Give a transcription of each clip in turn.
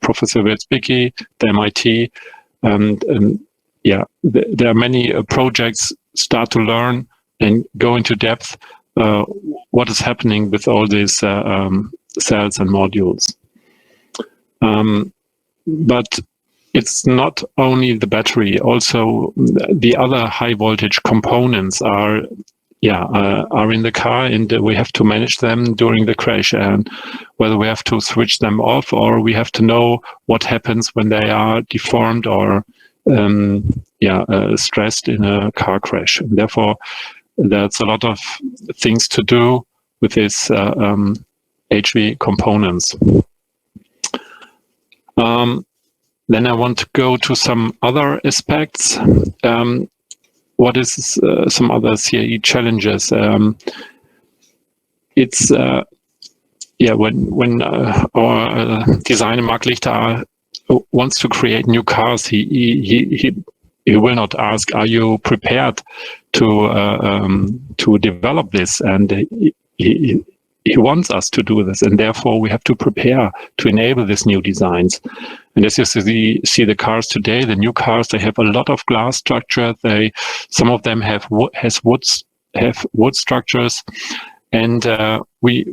Professor Wierzbicki, the MIT, and there are many projects start to learn and go into depth what is happening with all these cells and modules. But it's not only the battery, also the other high voltage components are in the car, and we have to manage them during the crash, and whether we have to switch them off or we have to know what happens when they are deformed or stressed in a car crash. And therefore, there's a lot of things to do with these HV components. Then I want to go to some other aspects. What is some other CAE challenges? It's when our designer Mark Lichter wants to create new cars, he will not ask, "Are you prepared to develop this?" And he wants us to do this, and therefore we have to prepare to enable these new designs. And as you see the cars today, the new cars, they have a lot of glass structure. Some of them have wood structures, and we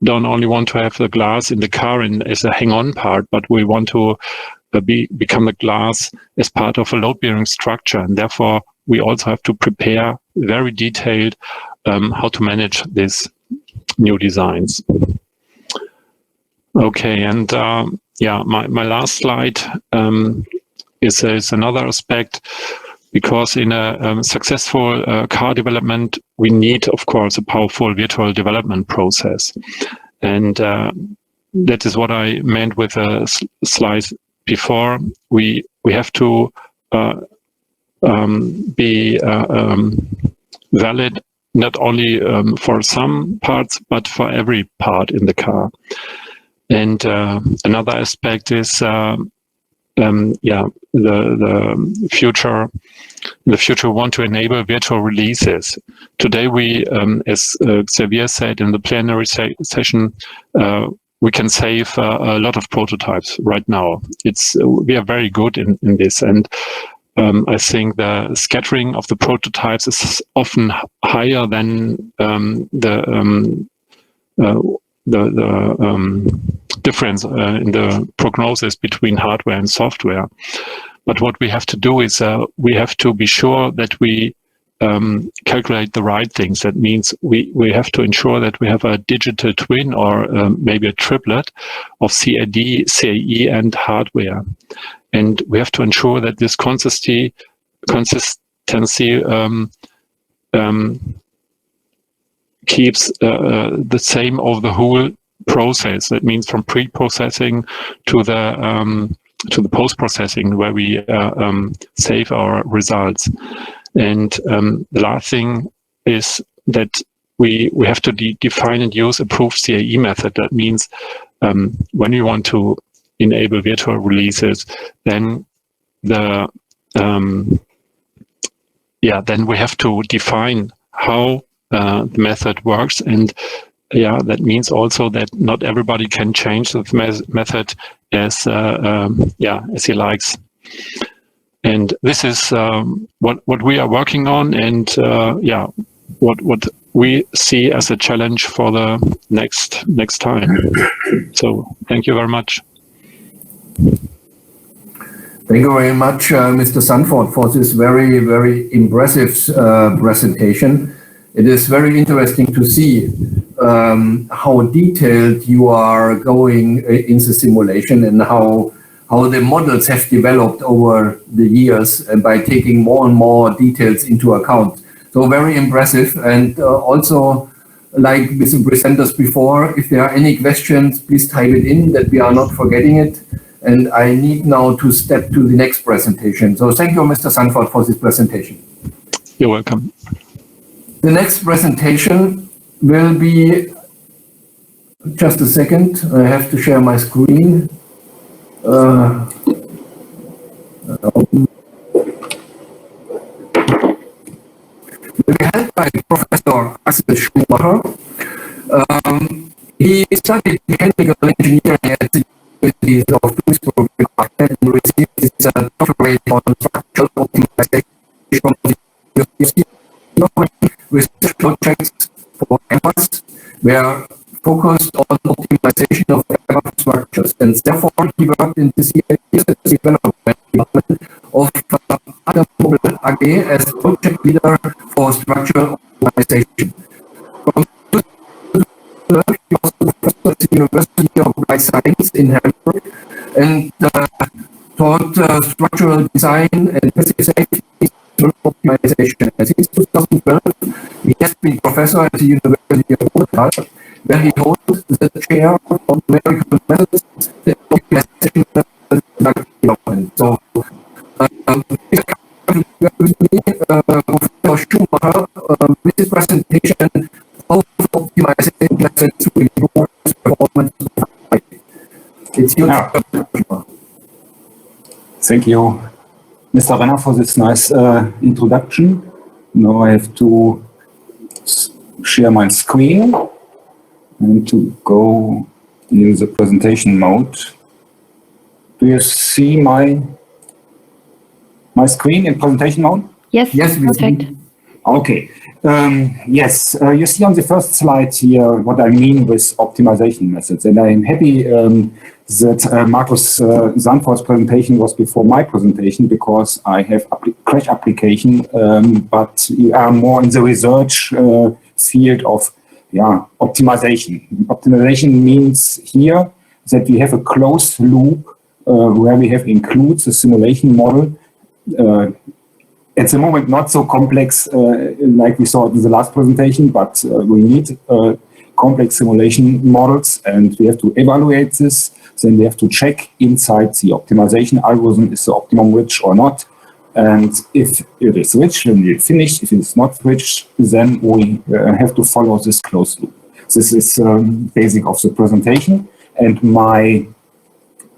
don't only want to have the glass in the car as a hang-on part, but we want to become the glass as part of a load-bearing structure, and therefore we also have to prepare very detailed how to manage these new designs. Okay, and my last slide is another aspect, because in a successful car development, we need, of course, a powerful virtual development process. And that is what I meant with a slide before. We have to be valid not only for some parts, but for every part in the car. And another aspect is the future. In the future, we want to enable virtual releases. Today, we, as Xavier said in the plenary session, we can save a lot of prototypes right now. We are very good in this, and I think the scattering of the prototypes is often higher than the difference in the prognosis between hardware and software. But what we have to do is we have to be sure that we calculate the right things. That means we have to ensure that we have a digital twin or maybe a triplet of CAD, CAE, and hardware. And we have to ensure that this consistency keeps the same over the whole process. That means from pre-processing to the post-processing, where we save our results. And the last thing is that we have to define and use approved CAE method. That means when we want to enable virtual releases, then then we have to define how the method works, and that means also that not everybody can change the method as he likes. And this is what we are working on, and what we see as a challenge for the next time. So thank you very much. Thank you very much, Mr. Sanford, for this very, very impressive presentation. It is very interesting to see how detailed you are going in the simulation, and how the models have developed over the years, and by taking more and more details into account. So very impressive. And also, like with the presenters before, if there are any questions, please type it in, that we are not forgetting it. And I need now to step to the next presentation. So thank you, Mr. Sanford, for this presentation. You're welcome. The next presentation will be, just a second, I have to share my screen. Will be held by Professor Axel Schumacher. He studied mechanical engineering at the University University of Duisburg and received his doctorate on structural optimization from the University of research projects for airports were focused on optimization of aircraft structures, and therefore he worked in the CAS development department of Automotive AG as project leader for structural optimization. From 2012, he was professor at the University of Life Science in Hamburg and taught structural design and passive safety optimization. And since 2012, he has been professor at the University of Utrecht, where he holds the chair of numerical methods and optimization development. So, Professor Schumacher, with his presentation of optimization methods to improve performance. It's your turn. Thank you, Mr. Renner, for this nice introduction. Now I have to share my screen and to go in the presentation mode. Do you see my screen in presentation mode? Yes, Yes, we perfect. see. Okay. Yes, you see on the first slide here what I mean with optimization methods, and I'm happy that Markus Sandfort's presentation was before my presentation, because I have crash application, but we are more in the research field of optimization. Optimization means here that we have a closed loop where we have includes a simulation model. At the moment, not so complex like we saw in the last presentation, but we need complex simulation models, and we have to evaluate this. Then we have to check inside the optimization algorithm, is the optimum rich or not. And if it is rich, then we finish. If it's not rich, then we have to follow this closed loop. This is basic of the presentation. And my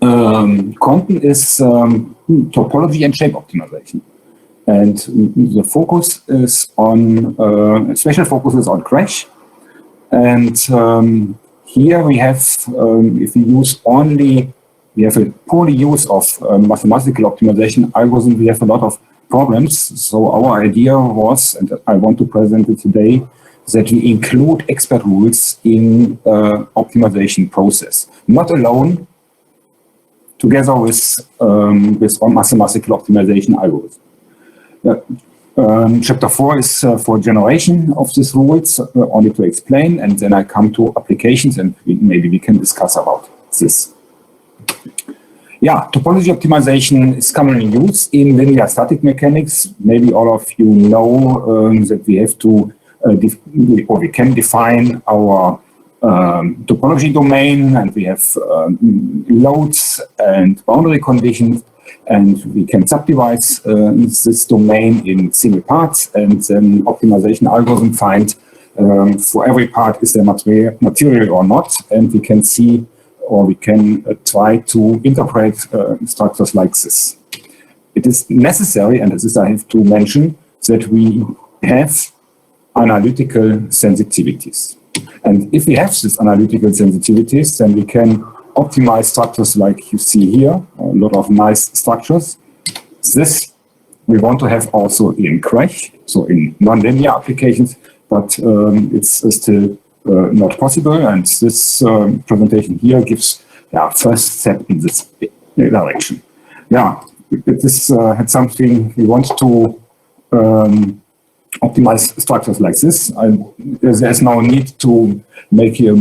content is topology and shape optimization. And the focus is on, special focus is on crash. And here we have, if we use only, we have a poor use of mathematical optimization algorithm, we have a lot of problems. So our idea was, and I want to present it today, that we include expert rules in optimization process. Not alone, together with mathematical optimization algorithm. Chapter 4 is for generation of these rules, only to explain, and then I come to applications, and maybe we can discuss about this. Yeah, topology optimization is commonly used in linear static mechanics. Maybe all of you know that we have to, or we can define our topology domain, and we have loads and boundary conditions. And we can subdivide this domain in single parts, and then optimization algorithm find for every part is there material or not, and we can see, or we can try to interpret structures like this. It is necessary, and this I have to mention, that we have analytical sensitivities. And if we have these analytical sensitivities, then we can optimize structures like you see here, a lot of nice structures. This we want to have also in crash, so in nonlinear applications, but it's still not possible. And this presentation here gives first step in this direction. Yeah, this had something we want to optimize structures like this. There's no need to make a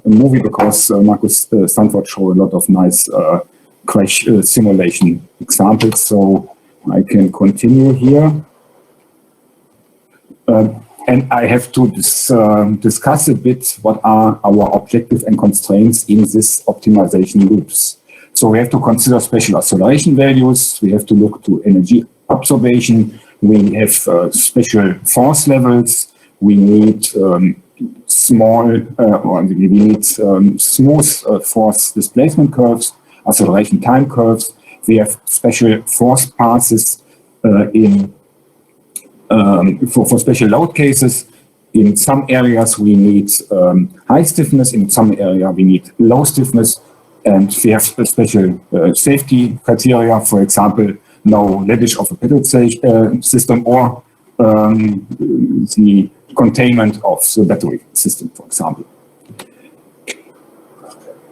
movie, because Markus Sandfort showed a lot of nice crash simulation examples. So I can continue here. And I have to discuss a bit what are our objectives and constraints in this optimization loops. So we have to consider special acceleration values. We have to look to energy observation. We have special force levels. We need smooth force displacement curves, acceleration time curves. We have special force passes for special load cases. In some areas we need high stiffness. In some area we need low stiffness. And we have a special safety criteria, for example, no leakage of a pedal system or the containment of the battery system, for example.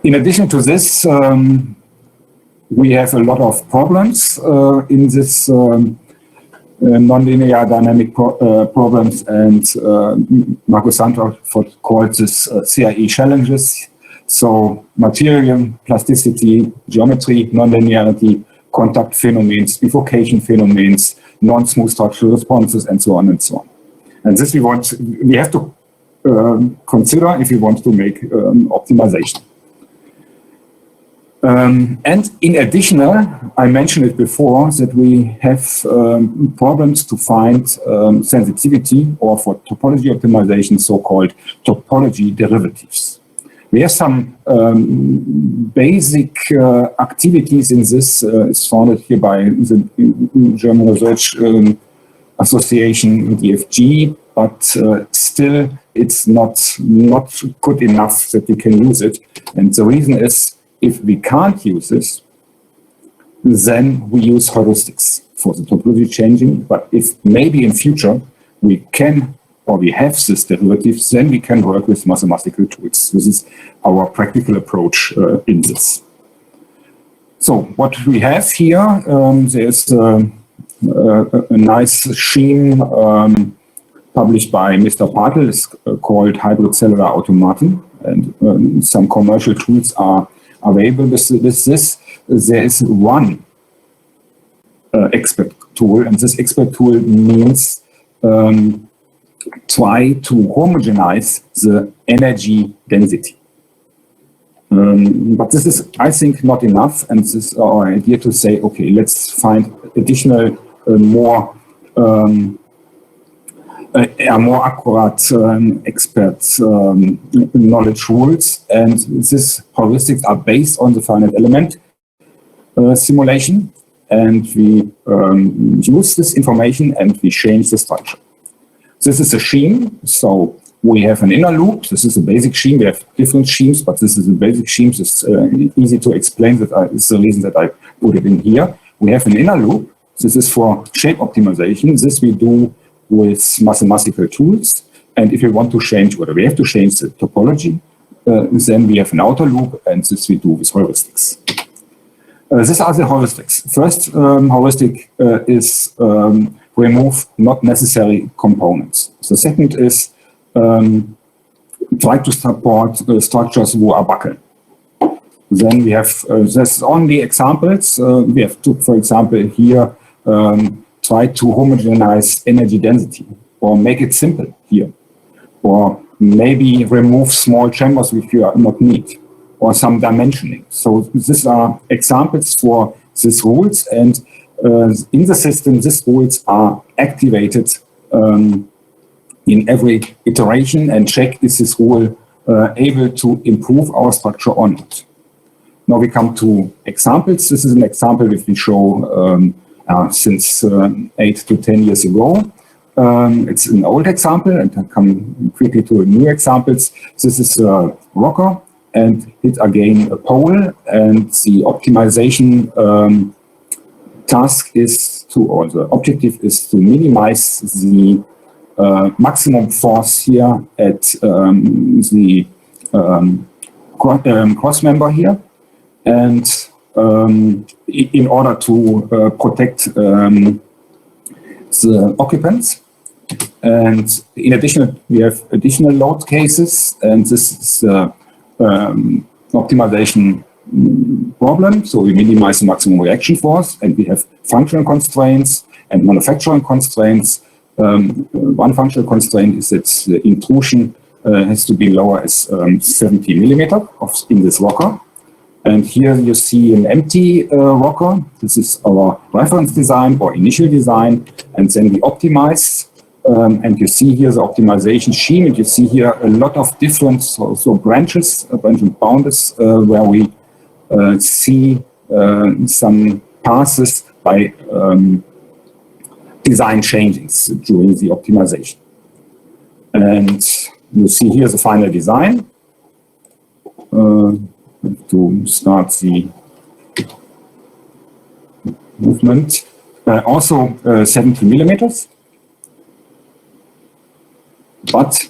In addition to this, we have a lot of problems in this nonlinear dynamic problems, and Markus Sandford called this CIE challenges. So material, plasticity, geometry, nonlinearity, contact phenomena, bifurcation phenomena, non-smooth structural responses, and so on and so on. And this we have to consider if we want to make optimization. And in addition, I mentioned it before, that we have problems to find sensitivity, or for topology optimization, so-called topology derivatives. We have some basic activities in this. It's founded here by the German Research Association, DFG, but still it's not good enough that we can use it. And the reason is, if we can't use this, then we use heuristics for the topology changing. But if maybe in future we can, or we have this derivatives, then we can work with mathematical tools. This is our practical approach in this. So what we have here, there's a nice scheme published by Mr. Patel. It's called Hybrid Cellular Automaton, and some commercial tools are available with this. There is one expert tool, and this expert tool means try to homogenize the energy density. But this is, I think, not enough, and this is our idea to say, okay, let's find additional, more accurate expert knowledge rules, and these heuristics are based on the finite element simulation, and we use this information and we change the structure. This is a scheme, so we have an inner loop. This is a basic scheme. We have different schemes, but this is a basic scheme. It's easy to explain. It's the reason that I put it in here. We have an inner loop. This is for shape optimization. This we do with mathematical tools. And if we want to change, or we have to change the topology, then we have an outer loop, and this we do with heuristics. These are the heuristics. First heuristic is remove not necessary components. The second is try to support structures who are buckled. Then we have, there's only examples. We have to, for example, here, try to homogenize energy density, or make it simple here, or maybe remove small chambers which you not need, or some dimensioning. So these are examples for these rules, and in the system, these rules are activated in every iteration, and check is this rule able to improve our structure or not. Now we come to examples. This is an example that we show since 8 to 10 years ago. It's an old example, and I come quickly to new examples. This is a rocker, and it again a pole, and the optimization task is to, or the objective is to minimize the maximum force here at the cross member here, and in order to protect the occupants. And in addition, we have additional load cases, and this is the optimization problem. So we minimize the maximum reaction force, and we have functional constraints and manufacturing constraints. One functional constraint is that the intrusion has to be lower as 70 millimeter in this rocker. And here you see an empty rocker. This is our reference design or initial design, and then we optimize. And you see here the optimization scheme, and you see here a lot of different branches, branch and boundaries, where we see some passes by design changes during the optimization. And you see here the final design. to start the movement. Also 70 millimeters. But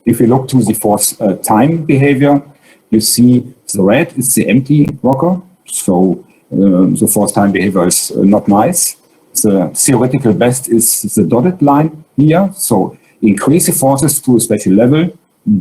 if you look to the force time behavior, you see the red is the empty rocker. So the force time behavior is not nice. The theoretical best is the dotted line here. So increase the forces to a special level,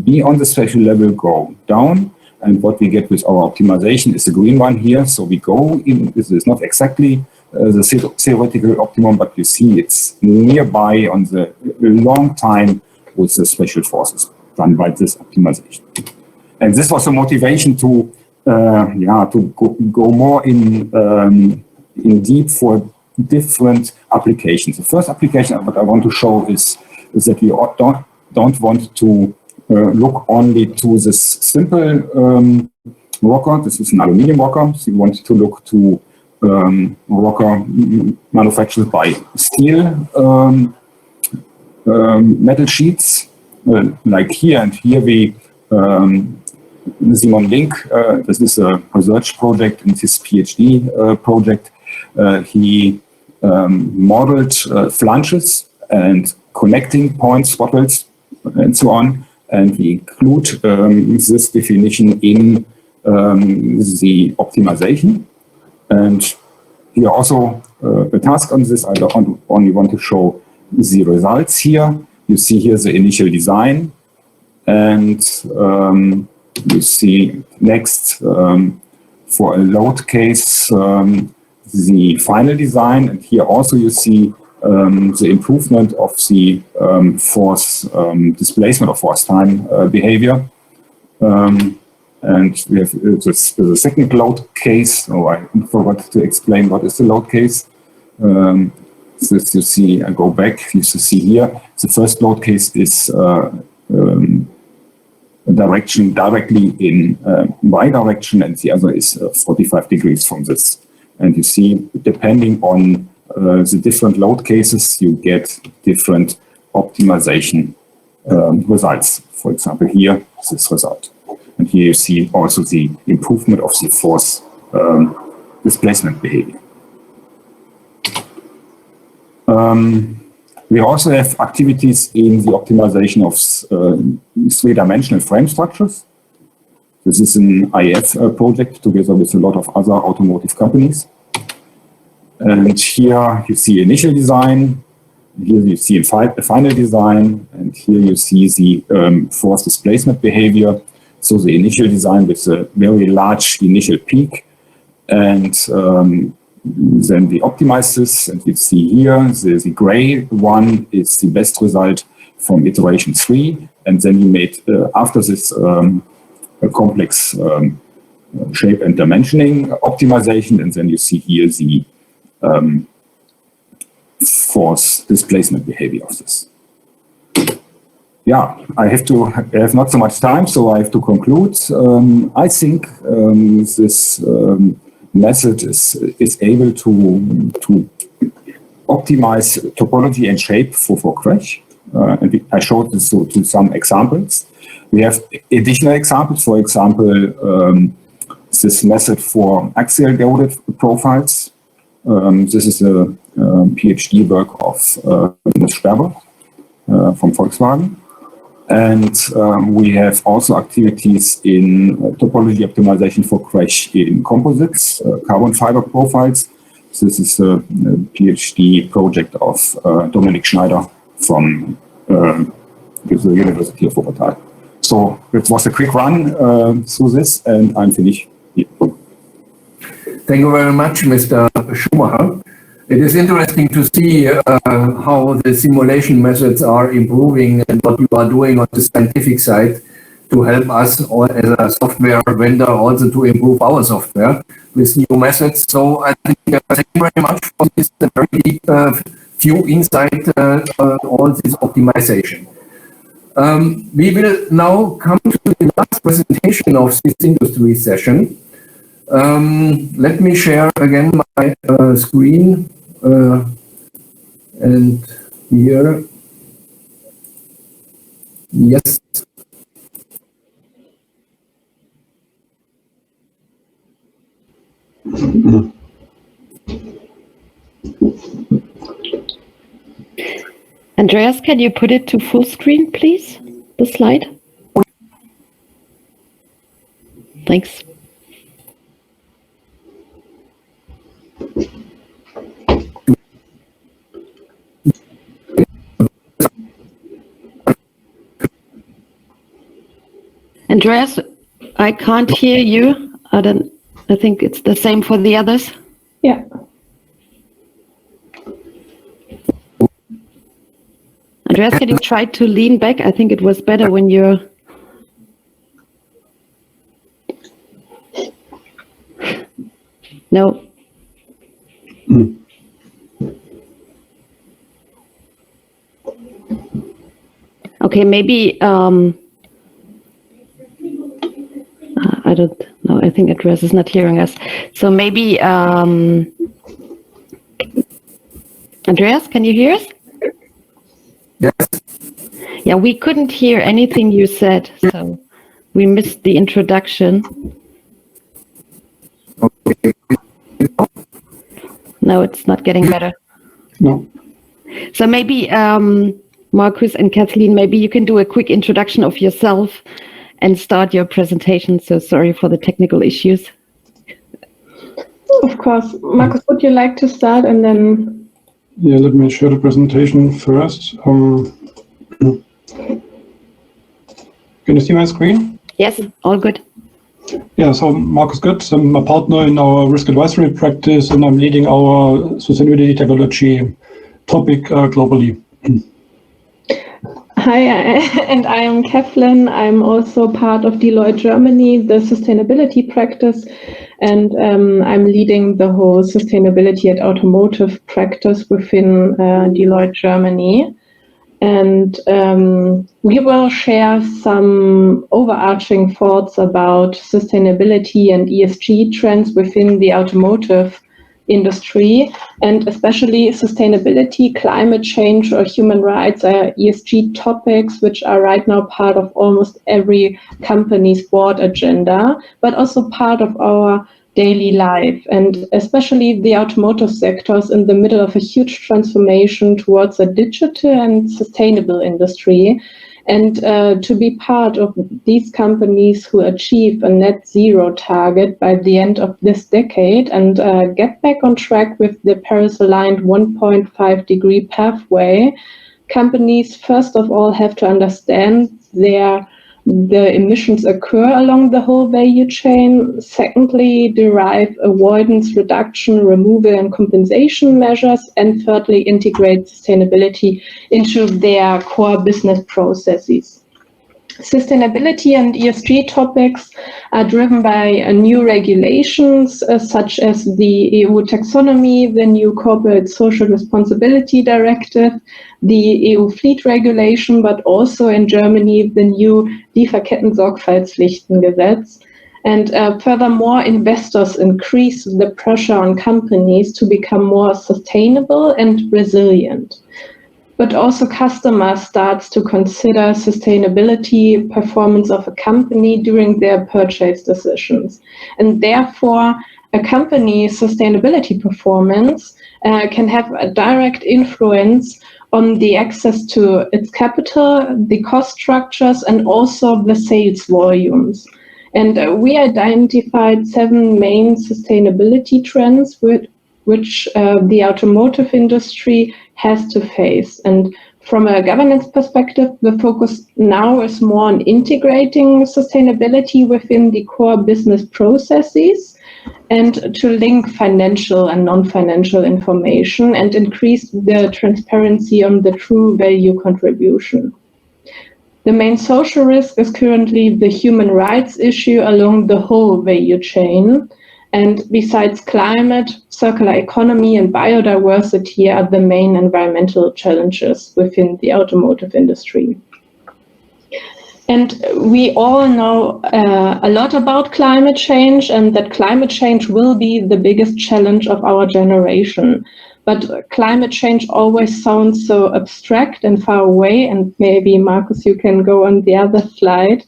be on the special level, go down. And what we get with our optimization is the green one here. So we go in, this is not exactly the theoretical optimum, but you see it's nearby on the long time with the special forces done by this optimization. And this was a motivation to go more in deep for different applications. The first application what I want to show is that we don't want to look only to this simple rocker. This is an aluminum rocker. So we want to look to rocker manufactured by steel metal sheets, like here. And here we Simon Link, this is a research project in his PhD project. He modeled flanges and connecting points, spot welds, and so on. And we include this definition in the optimization. And here also a task on this. I only want to show the results here. You see here the initial design, and you see next for a load case the final design, and here also you see the improvement of the force displacement or force time behavior. And we have the second load case. Oh, I forgot to explain what is the load case. So you see, I go back, you see here, the first load case is direction directly in Y direction, and the other is 45 degrees from this. And you see, depending on the different load cases, you get different optimization results. For example, here, this result. And here you see also the improvement of the force displacement behavior. We also have activities in the optimization of three-dimensional frame structures. This is an IF project together with a lot of other automotive companies. And here you see initial design, here you see a final design, and here you see the force displacement behavior. So the initial design with a very large initial peak, and then we optimize this, and you see here the gray one is the best result from iteration 3, and then you made after this a complex shape and dimensioning optimization, and then you see here the force displacement behavior of this. Yeah, I have not so much time, so I have to conclude. I think this method is able to optimize topology and shape for crash. And I showed this to some examples. We have additional examples, for example, this method for axial loaded profiles. This is a PhD work of Sperber from Volkswagen. And we have also activities in topology optimization for crash in composites, carbon fiber profiles. This is a PhD project of Dominik Schneider from the University of Wuppertal. So it was a quick run through this, and I'm finished. Yeah. Thank you very much, Mr. Schumacher. It is interesting to see how the simulation methods are improving and what you are doing on the scientific side to help us as a software vendor also to improve our software with new methods. So I think thank you very much for this very deep few insight on all this optimization. We will now come to the last presentation of this industry session. Let me share again my screen, and here, yes. Andreas, can you put it to full screen, please? The slide. Thanks. Andreas, I can't hear you. I think it's the same for the others. Yeah. Andreas, can you try to lean back? I think it was better when you're... No. Okay, maybe... I don't know. I think Andreas is not hearing us. So maybe... Andreas, can you hear us? Yes. Yeah, we couldn't hear anything you said, so we missed the introduction. Okay. No, it's not getting better. No. So maybe, Markus and Kathleen, maybe you can do a quick introduction of yourself and start your presentation. So sorry for the technical issues. Of course. Markus, would you like to start and then... Yeah, let me share the presentation first. Can you see my screen? Yes, all good. Yeah, so Markus Götz, I'm a partner in our risk advisory practice, and I'm leading our sustainability technology topic globally. Hi, and I am Kathleen. I'm also part of Deloitte Germany, the sustainability practice, and I'm leading the whole sustainability at Automotive practice within Deloitte Germany. And we will share some overarching thoughts about sustainability and ESG trends within the automotive industry, and especially sustainability, climate change, or human rights are ESG topics which are right now part of almost every company's board agenda, but also part of our daily life. And especially the automotive sector is in the middle of a huge transformation towards a digital and sustainable industry. And to be part of these companies who achieve a net zero target by the end of this decade and get back on track with the Paris-aligned 1.5 degree pathway, companies first of all have to understand the emissions occur along the whole value chain. Secondly, derive avoidance, reduction, removal, and compensation measures. And thirdly, integrate sustainability into their core business processes. Sustainability and ESG topics are driven by new regulations such as the EU taxonomy, the new Corporate Social Responsibility Directive, the EU fleet regulation, but also in Germany, the new Lieferketten-Sorgfaltspflichtengesetz. And furthermore, investors increase the pressure on companies to become more sustainable and resilient. But also customers start to consider sustainability performance of a company during their purchase decisions. And therefore, a company's sustainability performance can have a direct influence on the access to its capital, the cost structures, and also the sales volumes. And we identified 7 main sustainability trends which the automotive industry has to face. And from a governance perspective, the focus now is more on integrating sustainability within the core business processes and to link financial and non-financial information and increase the transparency on the true value contribution. The main social risk is currently the human rights issue along the whole value chain. And besides climate, circular economy and biodiversity are the main environmental challenges within the automotive industry. And we all know a lot about climate change, and that climate change will be the biggest challenge of our generation. But climate change always sounds so abstract and far away, and maybe, Markus, you can go on the other slide.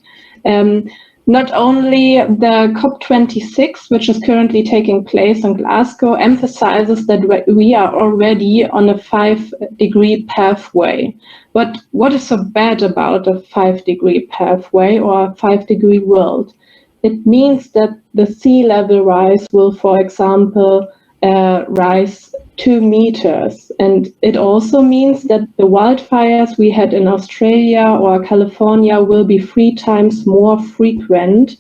not only the COP26, which is currently taking place in Glasgow, emphasizes that we are already on a 5-degree pathway. But what is so bad about a 5-degree pathway or a 5-degree world? It means that the sea level rise will, for example, rise 2 meters. And it also means that the wildfires we had in Australia or California will be 3 times more frequent.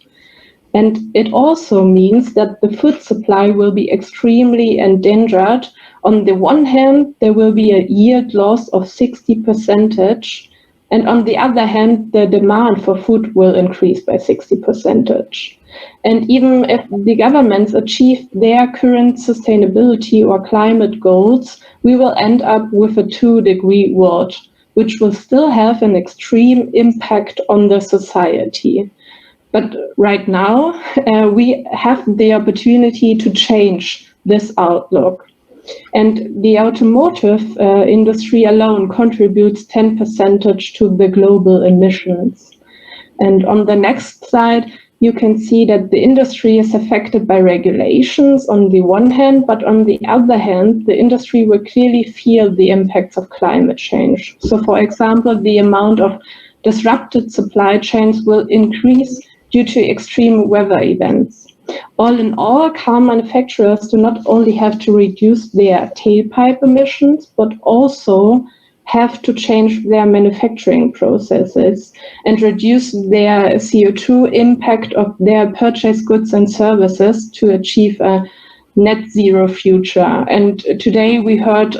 And it also means that the food supply will be extremely endangered. On the one hand, there will be a yield loss of 60%. And on the other hand, the demand for food will increase by 60%. And even if the governments achieve their current sustainability or climate goals, we will end up with a 2-degree world, which will still have an extreme impact on the society. But right now, we have the opportunity to change this outlook. And the automotive industry alone contributes 10% to the global emissions. And on the next slide, you can see that the industry is affected by regulations on the one hand, but on the other hand, the industry will clearly feel the impacts of climate change. So, for example, the amount of disrupted supply chains will increase due to extreme weather events. All in all, car manufacturers do not only have to reduce their tailpipe emissions, but also have to change their manufacturing processes and reduce their CO2 impact of their purchased goods and services to achieve a net zero future. And today we heard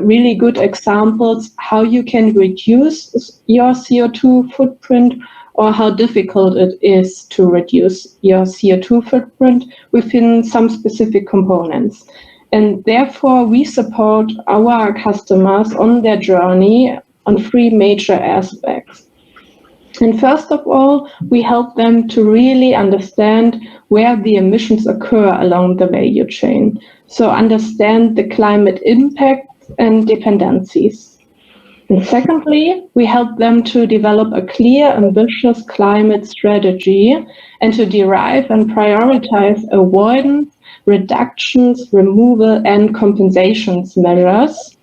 really good examples how you can reduce your CO2 footprint or how difficult it is to reduce your CO2 footprint within some specific components. And therefore, we support our customers on their journey on 3 major aspects. And first of all, we help them to really understand where the emissions occur along the value chain. So understand the climate impacts and dependencies. And secondly, we help them to develop a clear, ambitious climate strategy and to derive and prioritize avoidance, reductions, removal, and compensations measures,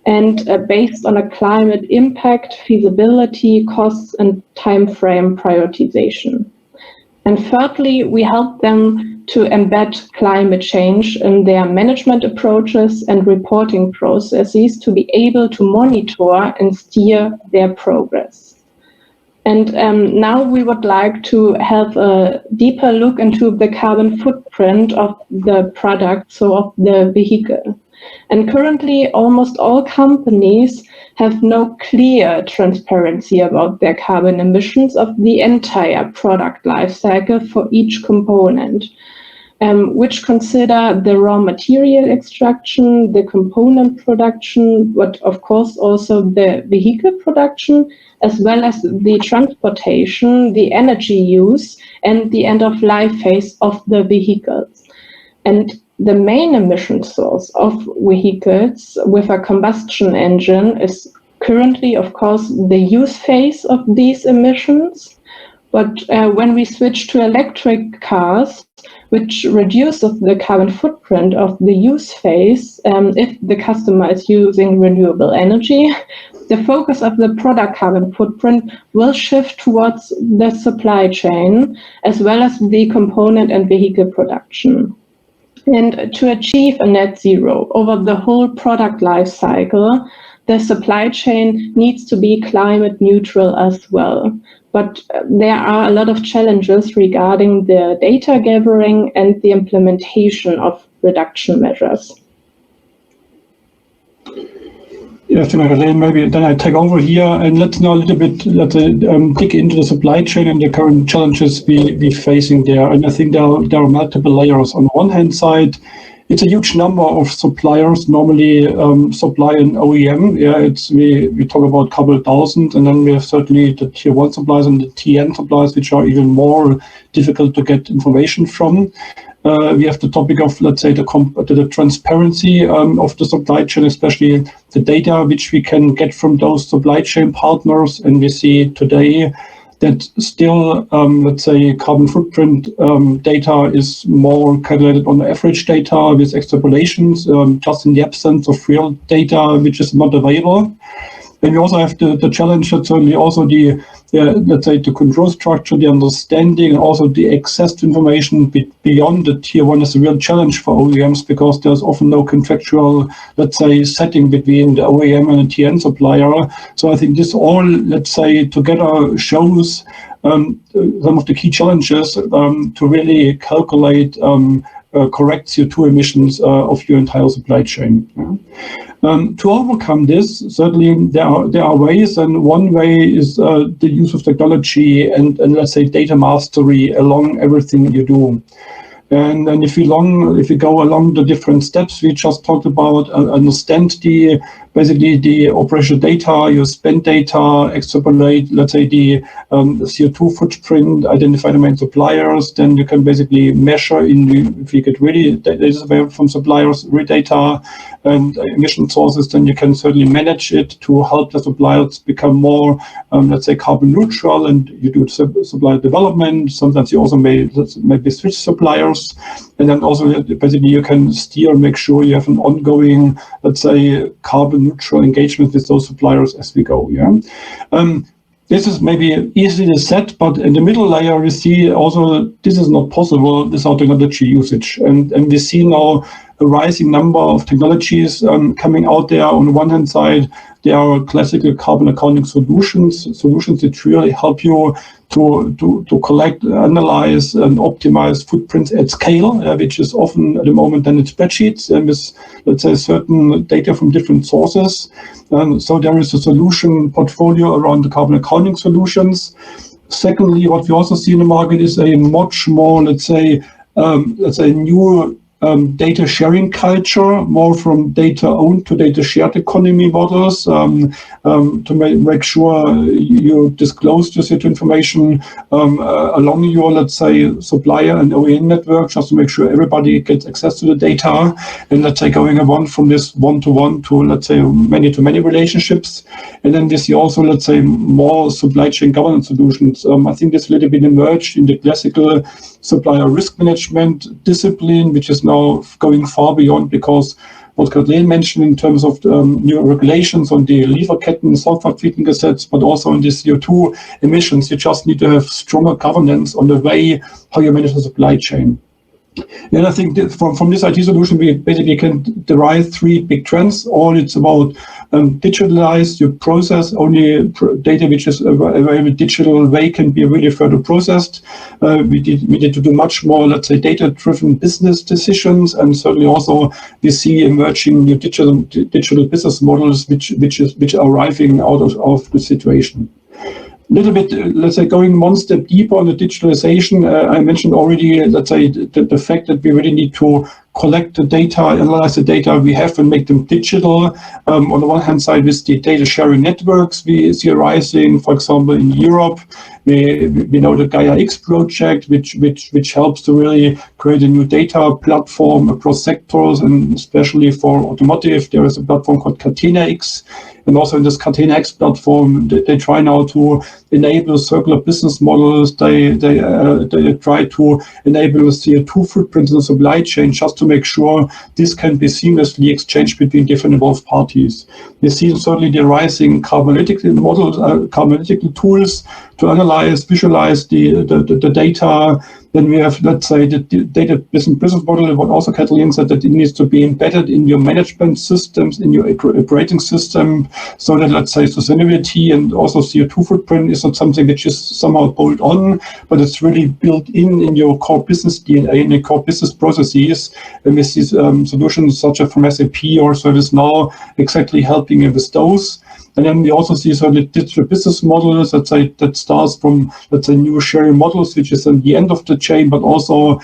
and based on a climate impact, feasibility, costs, and time frame prioritization. And thirdly, we help them to embed climate change in their management approaches and reporting processes to be able to monitor and steer their progress. And now we would like to have a deeper look into the carbon footprint of the product, so of the vehicle. And currently, almost all companies have no clear transparency about their carbon emissions of the entire product life cycle for each component, which consider the raw material extraction, the component production, but of course also the vehicle production, as well as the transportation, the energy use, and the end-of-life phase of the vehicles. And the main emission source of vehicles with a combustion engine is currently, of course, the use phase of these emissions. But when we switch to electric cars, which reduces the carbon footprint of the use phase, if the customer is using renewable energy, the focus of the product carbon footprint will shift towards the supply chain, as well as the component and vehicle production. And to achieve a net zero over the whole product life cycle, the supply chain needs to be climate neutral as well. But there are a lot of challenges regarding the data gathering and the implementation of reduction measures. Yes, Magdalene, maybe then I take over here and let's now a little bit dig into the supply chain and the current challenges we're facing there. And I think there are multiple layers. On the one hand side, it's a huge number of suppliers normally supply an OEM. Yeah, we talk about a couple thousand, and then we have certainly the tier 1 suppliers and the TN suppliers, which are even more difficult to get information from. We have the topic of, let's say, the transparency of the supply chain, especially the data which we can get from those supply chain partners. And we see today that still, let's say, carbon footprint data is more calculated on the average data with extrapolations, just in the absence of real data, which is not available. And we also have the challenge that certainly also let's say, the control structure, the understanding, and also the access to information beyond the tier one is a real challenge for OEMs, because there's often no contractual, let's say, setting between the OEM and the TN supplier. So I think this all, let's say, together shows some of the key challenges to really calculate correct CO2 emissions of your entire supply chain. To overcome this, certainly there are ways, and one way is the use of technology and let's say data mastery along everything you do. And if you go along the different steps we just talked about, understand basically the operational data, your spend data, extrapolate, let's say, the CO2 footprint, identify the main suppliers, then you can basically measure if you get really data available from suppliers, real data and emission sources, then you can certainly manage it to help the suppliers become more, let's say, carbon neutral, and you do supplier development. Sometimes you also maybe switch suppliers. And then also basically you can steer and make sure you have an ongoing, let's say, carbon neutral engagement with those suppliers as we go. This is maybe easily said, but in the middle layer we see also this is not possible without technology usage. And we see now a rising number of technologies coming out there. On the one hand side, there are classical carbon accounting solutions that really help you to collect, analyze, and optimize footprints at scale, which is often at the moment done in spreadsheets and with, let's say, certain data from different sources. So there is a solution portfolio around the carbon accounting solutions. Secondly, what we also see in the market is a much more, let's say, new data sharing culture, more from data owned to data shared economy models, to make sure you disclose this information along your, let's say, supplier and OEM network, just to make sure everybody gets access to the data. And let's say going on from this one-to-one to, let's say, many-to-many relationships. And then we see also, let's say, more supply chain governance solutions. I think this a little bit emerged in the classical supplier risk management discipline, which is now going far beyond, because what Kathleen mentioned in terms of new regulations on the Lieferketten, Sorgfaltspflichtengesetz, but also on the CO2 emissions, you just need to have stronger governance on the way how you manage the supply chain. And I think that from this IT solution, we basically can derive three big trends. All it's about digitalize your process. Only data which is available digital way can be really further processed. We need to do much more, let's say, data-driven business decisions, and certainly also we see emerging new digital business models which are arriving out of the situation. Little bit, let's say, going one step deeper on the digitalization, I mentioned already, let's say, the fact that we really need to collect the data, analyze the data we have and make them digital. On the one hand side, with the data sharing networks we see arising, for example, in Europe, we know the Gaia X project, which helps to really create a new data platform across sectors, and especially for automotive, there is a platform called Catena X. And also in this Catena X platform, they try now to enable circular business models. They try to enable CO2 footprints in the supply chain, just to make sure this can be seamlessly exchanged between different involved parties. We see certainly the rising carbon analytical models, carbon analytical tools to analyze, visualize the data. Then we have, let's say, the data business model, what also Kathleen said, that it needs to be embedded in your management systems, in your operating system, so that, let's say, sustainability and also CO2 footprint is not something which is somehow bolt on, but it's really built in your core business DNA, in your core business processes. And with these solutions such as from SAP or ServiceNow exactly helping you with those. And then we also see certainly digital business models, let's say, that starts from, let's say, new sharing models, which is at the end of the chain, but also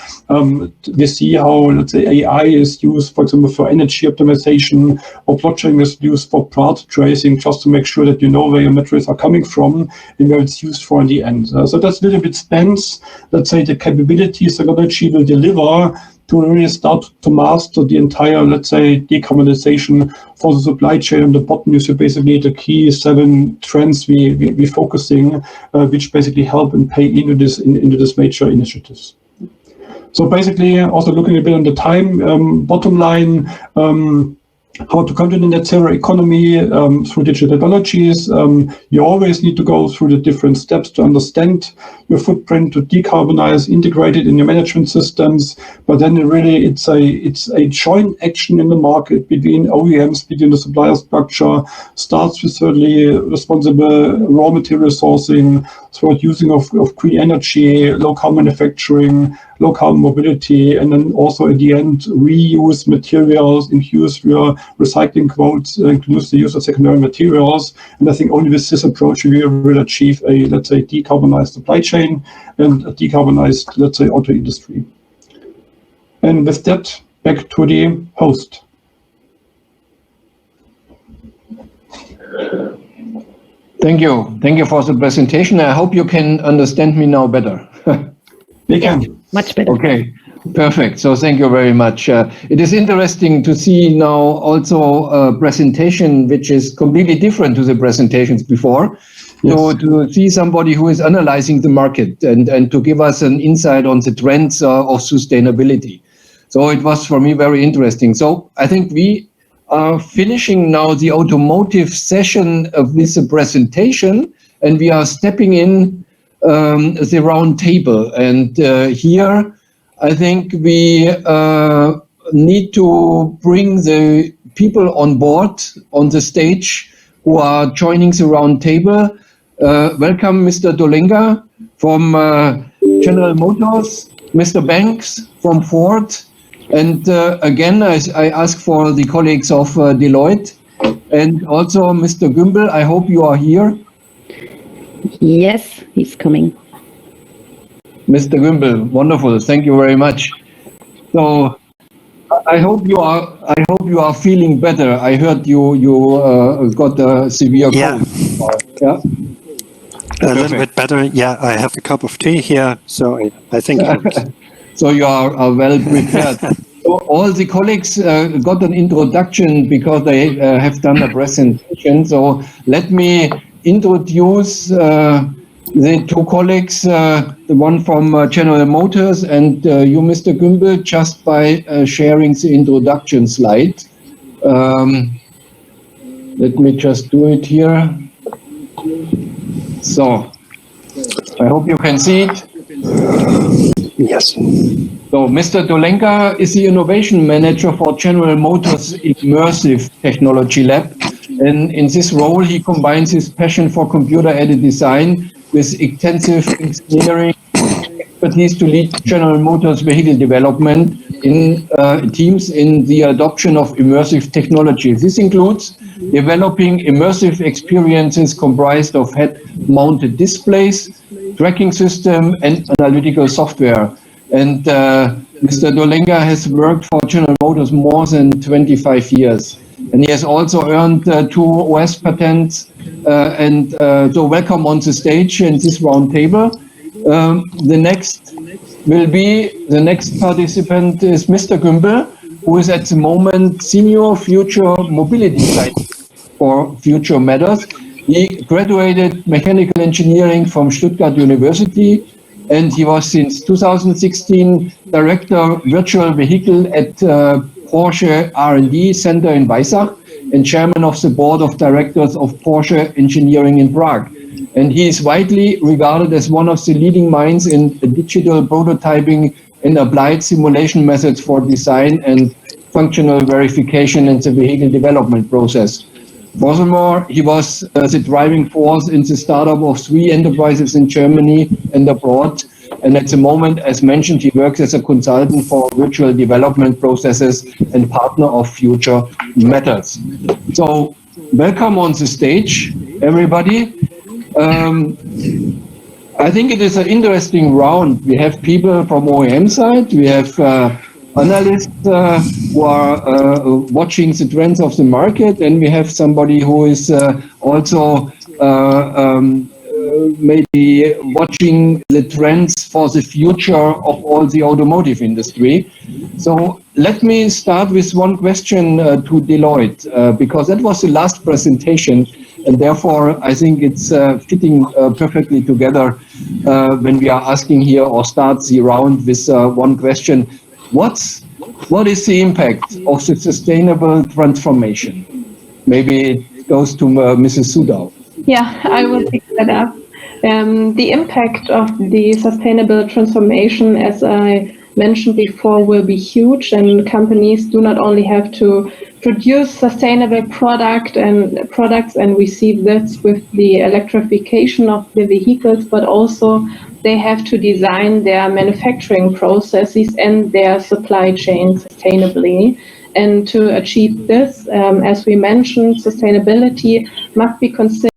we see how, let's say, AI is used, for example, for energy optimization, or blockchain is used for part tracing, just to make sure that you know where your materials are coming from and where it's used for in the end. So that's a little bit spans, let's say, the capabilities technology will deliver to really start to master the entire, let's say, decarbonization for the supply chain. On the bottom, you see basically the key 7 trends we're focusing, which basically help and pay into this major initiatives. So basically, also looking a bit on the time, bottom line, how to come to the net zero economy through digital technologies. You always need to go through the different steps to understand your footprint, to decarbonize, integrate it in your management systems. But then really it's a joint action in the market between OEMs, between the supplier structure, starts with certainly responsible raw material sourcing, through using of green energy, low-carbon manufacturing, low-carbon mobility, and then also at the end, reuse materials, infuse your recycling quotes, includes the use of secondary materials. And I think only with this approach, we will achieve a, let's say, decarbonized supply chain and a decarbonized, let's say, auto industry. And with that, back to the host. Thank you. Thank you for the presentation. I hope you can understand me now better. We can. Much better. Okay, perfect. So thank you very much. It is interesting to see now also a presentation which is completely different to the presentations before. Yes. So to see somebody who is analyzing the market and to give us an insight on the trends of sustainability. So it was for me very interesting. So I think we are finishing now the automotive session with the presentation, and we are stepping in the round table. And here, I think we need to bring the people on board on the stage who are joining the round table. Welcome, Mr. Dolenga from General Motors, Mr. Banks from Ford, and again, I ask for the colleagues of Deloitte, and also Mr. Gümbel, I hope you are here. Yes, he's coming. Mr. Gümbel, wonderful. Thank you very much. So I hope you are feeling better. I heard you got a severe cold. Yeah. A little bit better. Yeah, I have a cup of tea here, so I think it helps. So you are well prepared. So all the colleagues got an introduction because they have done a presentation. So let me introduce the two colleagues, the one from General Motors and you, Mr. Gümbel, just by sharing the introduction slide. Let me just do it here. So I hope you can see it. Yes. So Mr. Dolenga is the Innovation Manager for General Motors Immersive Technology Lab. And in this role, he combines his passion for computer-aided design with extensive engineering expertise to lead General Motors vehicle development in teams in the adoption of immersive technology. This includes developing immersive experiences comprised of head-mounted displays, tracking system, and analytical software. And Mr. Dolenga has worked for General Motors more than 25 years. And he has also earned 2 OS patents. So welcome on the stage in this round table. The next participant is Mr. Gümbel, who is at the moment Senior Future Mobility Scientist for Future Matters. He graduated mechanical engineering from Stuttgart University, and he was since 2016 Director Virtual Vehicle at Porsche R&D Center in Weissach and Chairman of the Board of Directors of Porsche Engineering in Prague. And he is widely regarded as one of the leading minds in digital prototyping and applied simulation methods for design and functional verification in the vehicle development process. Furthermore, he was the driving force in the startup of 3 enterprises in Germany and abroad. And at the moment, as mentioned, he works as a consultant for virtual development processes and partner of Future Matters. So welcome on the stage, everybody. I think it is an interesting round. We have people from OEM side, we have analysts who are watching the trends of the market, and we have somebody who is also maybe watching the trends for the future of all the automotive industry. So let me start with one question to Deloitte, because that was the last presentation, and therefore I think it's fitting perfectly together when we are asking here or start the round with one question. What is the impact of the sustainable transformation? Maybe it goes to Mrs. Sudau. Yeah, I will pick that up. The impact of the sustainable transformation, as I mentioned before, will be huge, and companies do not only have to produce sustainable products, and we see this with the electrification of the vehicles, but also they have to design their manufacturing processes and their supply chain sustainably. And to achieve this, as we mentioned, sustainability must be considered